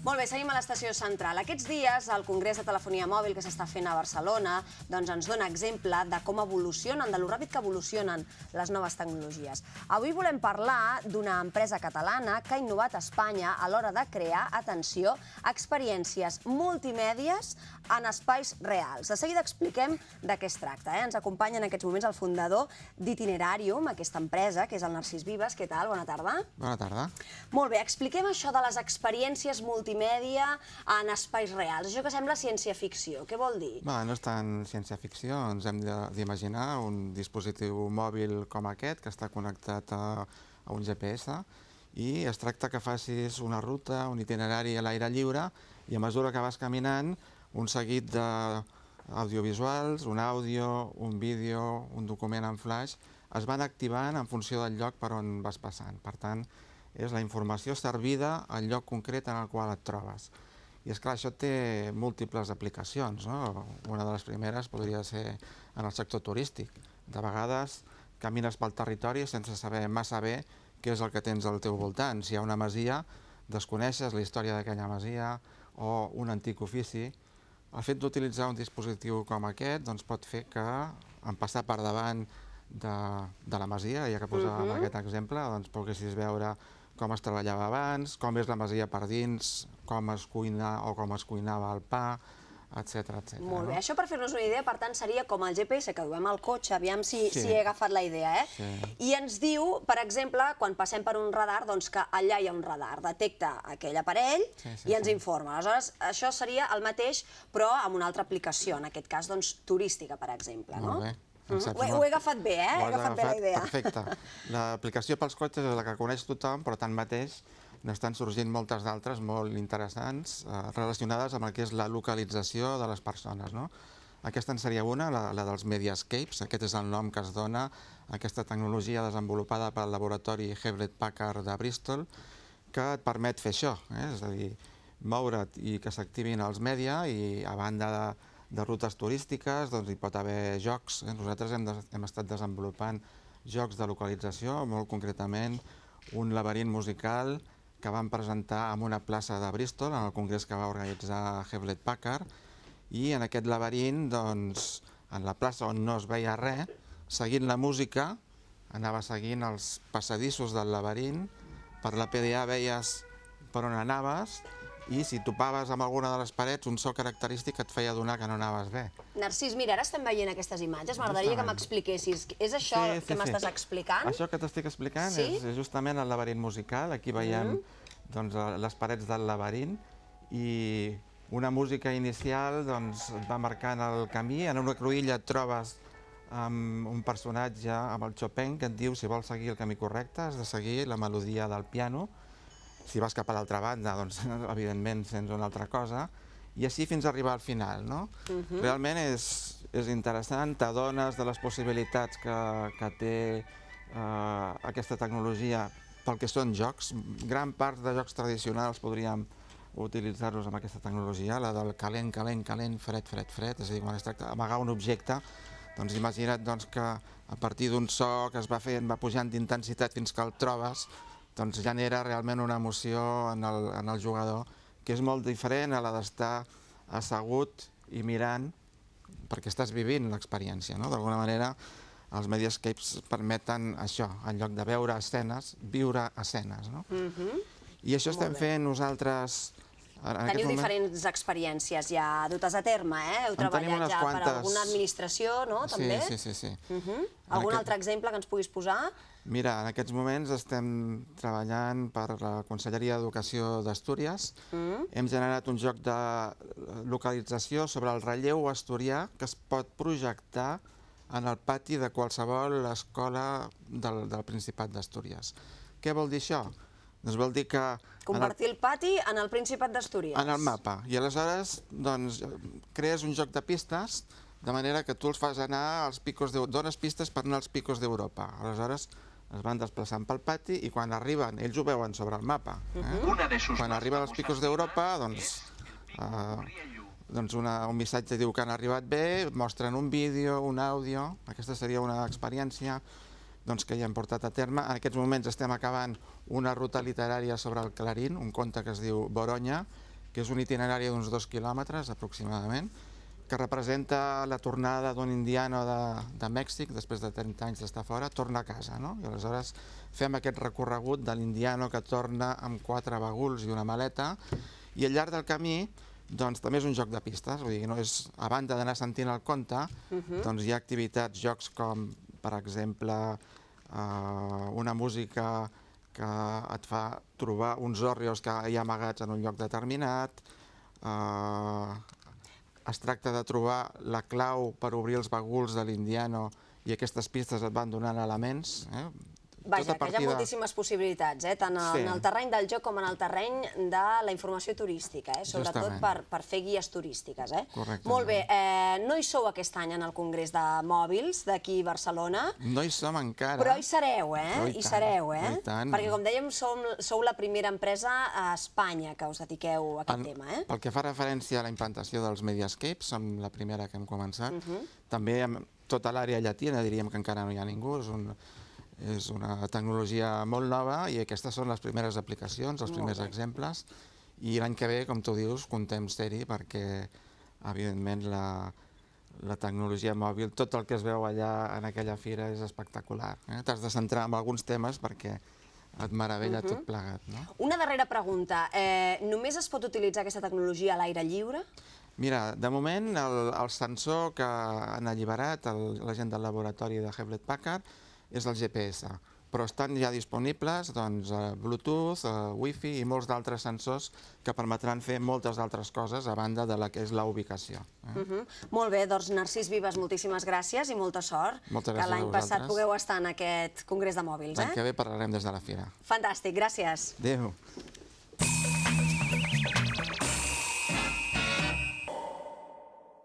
Molt bé, seguim a l'estació central. Aquests dies, el Congrés de Telefonia Mòbil que s'està fent a Barcelona ens dona exemple de com evolucionen, de lo ràpid que evolucionen les noves tecnologies. Avui volem parlar d'una empresa catalana que ha innovat a Espanya a l'hora de crear, atenció, experiències multimèdies en espais reals. De seguida expliquem de què es tracta. Ens acompanya en aquests moments el fundador d'Itinerarium, aquesta empresa, que és el Narcís Vives. Què tal? Bona tarda. Bona tarda. Molt bé, expliquem això de les experiències multimèdia en espais reals. Això que sembla ciència-ficció, què vol dir? No és tant ciència-ficció, ens hem d'imaginar un dispositiu mòbil com aquest, que està connectat a un GPS, i es tracta que facis una ruta, un itinerari a l'aire lliure, i a mesura que vas caminant, un seguit d'audiovisuals, un àudio, un vídeo, un document en flash, es van activant en funció del lloc per on vas passant. Per tant, és la informació servida al lloc concret en el qual et trobes. I és clar, això té múltiples aplicacions, no? Una de les primeres podria ser en el sector turístic. De vegades camines pel territori sense saber massa bé què és el que tens al teu voltant. Si hi ha una masia, desconeixes la història d'aquella masia o un antic ofici. El fet d'utilitzar un dispositiu com aquest pot fer que, en passar per davant de la masia, ja que posàvem aquest exemple, poguessis veure com es treballava abans, com és la masia per dins, com es cuina o com es cuinava el pa, etc. Molt bé, això per fer-nos una idea, per tant, seria com el GPS que duem al cotxe, aviam si he agafat la idea, I ens diu, per exemple, quan passem per un radar, que allà hi ha un radar, detecta aquell aparell i ens informa. Aleshores, això seria el mateix, però amb una altra aplicació, en aquest cas, turística, per exemple, no? Molt bé. Ho he agafat bé, He agafat bé la idea. Perfecte. L'aplicació pels cotxes és la que coneix tothom, però tanmateix n'estan sorgint moltes d'altres molt interessants relacionades amb el que és la localització de les persones. Aquesta en seria una, la dels Mediascapes. Aquest és el nom que es dona a aquesta tecnologia desenvolupada pel laboratori Hewlett-Packard de Bristol, que et permet fer això, és a dir, moure't i que s'activin els mèdia, i a banda de rutes turístiques hi pot haver jocs. Nosaltres hem estat desenvolupant jocs de localització, molt concretament un laberint musical que vam presentar en una plaça de Bristol, en el congrés que va organitzar Hewlett-Packard, i en aquest laberint, en la plaça on no es veia res, seguint la música, anava seguint els passadissos del laberint, per la PDA veies per on anaves, i si topaves amb alguna de les parets, un so característic et feia adonar que no anaves bé. Narcís, mira, ara estem veient aquestes imatges. M'agradaria que m'expliquessis. És això que m'estàs explicant? Això que t'estic explicant és justament el laberint musical. Aquí veiem les parets del laberint i una música inicial et va marcant el camí. En una cruïlla et trobes amb un personatge, amb el Chopin, que et diu si vols seguir el camí correcte has de seguir la melodia del piano. Si vas cap a l'altra banda, evidentment sents una altra cosa, i així fins a arribar al final. Realment és interessant, t'adones de les possibilitats que té aquesta tecnologia pel que són jocs. Gran part de jocs tradicionals podríem utilitzar-los amb aquesta tecnologia, la del calent, calent, calent, fred, fred, fred, és a dir, quan es tracta d'amagar un objecte, imagina't que a partir d'un so que es va fent, va pujant d'intensitat fins que el trobes, genera realment una emoció en el jugador que és molt diferent a la d'estar assegut i mirant, perquè estàs vivint l'experiència. D'alguna manera, els Mediascapes permeten això, en lloc de veure escenes, viure escenes. I això estem fent nosaltres... Teniu diferents experiències ja dutes a terme, Heu treballat ja per alguna administració, no? Sí. Algun altre exemple que ens puguis posar? Mira, en aquests moments estem treballant per la Conselleria d'Educació d'Astúries. Hem generat un joc de localització sobre el relleu asturià que es pot projectar en el pati de qualsevol escola del Principat d'Astúries. Què vol dir això? Doncs vol dir que... Convertir el pati en el Principat d'Astúries. En el mapa. I aleshores crees un joc de pistes de manera que tu els fas anar als picos d'Europa, dones pistes per anar als picos d'Europa. Aleshores es van desplaçant pel pati i quan arriben, ells ho veuen sobre el mapa. Quan arriben als picos d'Europa, un missatge diu que han arribat bé, mostren un vídeo, un àudio. Aquesta seria una experiència que ja hem portat a terme. En aquests moments estem acabant una ruta literària sobre el Clarín, un conte que es diu Boronya, que és un itinerari d'uns 2 quilòmetres aproximadament, que representa la tornada d'un indiano de Mèxic, després de 30 anys d'estar fora, torna a casa, no? I aleshores fem aquest recorregut de l'indiano que torna amb 4 baguls i una maleta, i al llarg del camí doncs també és un joc de pistes, vull dir, no és, a banda d'anar sentint el conte, doncs hi ha activitats, jocs com, per exemple, una música que et fa trobar uns òrrios que hi ha amagats en un lloc determinat, es tracta de trobar la clau per obrir els baguls de l'indiano i aquestes pistes et van donant elements. Vaja, que hi ha moltíssimes possibilitats, tant en el terreny del joc com en el terreny de la informació turística, sobretot per fer guies turístiques. Molt bé, no hi sou aquest any en el Congrés de Mòbils d'aquí a Barcelona. No hi som encara. Però hi sereu, hi sereu, perquè com dèiem, sou la primera empresa a Espanya que us dediqueu a aquest tema. Pel que fa referència a la implantació dels Mediascapes, som la primera que hem començat. També amb tota l'àrea llatina diríem que encara no hi ha ningú, és una tecnologia molt nova i aquestes són les primeres aplicacions, els primers exemples, i l'any que ve, com tu dius, contem ser-hi perquè, evidentment, la tecnologia mòbil, tot el que es veu allà en aquella fira és espectacular. T'has de centrar en alguns temes perquè et meravella tot plegat. Una darrera pregunta. Només es pot utilitzar aquesta tecnologia a l'aire lliure? Mira, de moment, el sensor que han alliberat la gent del laboratori de Hewlett-Packard és el GPS, però estan ja disponibles Bluetooth, Wi-Fi i molts d'altres sensors que permetran fer moltes altres coses a banda de la que és la ubicació. Molt bé, doncs Narcís Vives, moltíssimes gràcies i molta sort. Moltes gràcies a vosaltres. Que l'any passat pugueu estar en aquest Congrés de Mòbils. L'any que ve parlarem des de la fira. Fantàstic, gràcies. Adéu.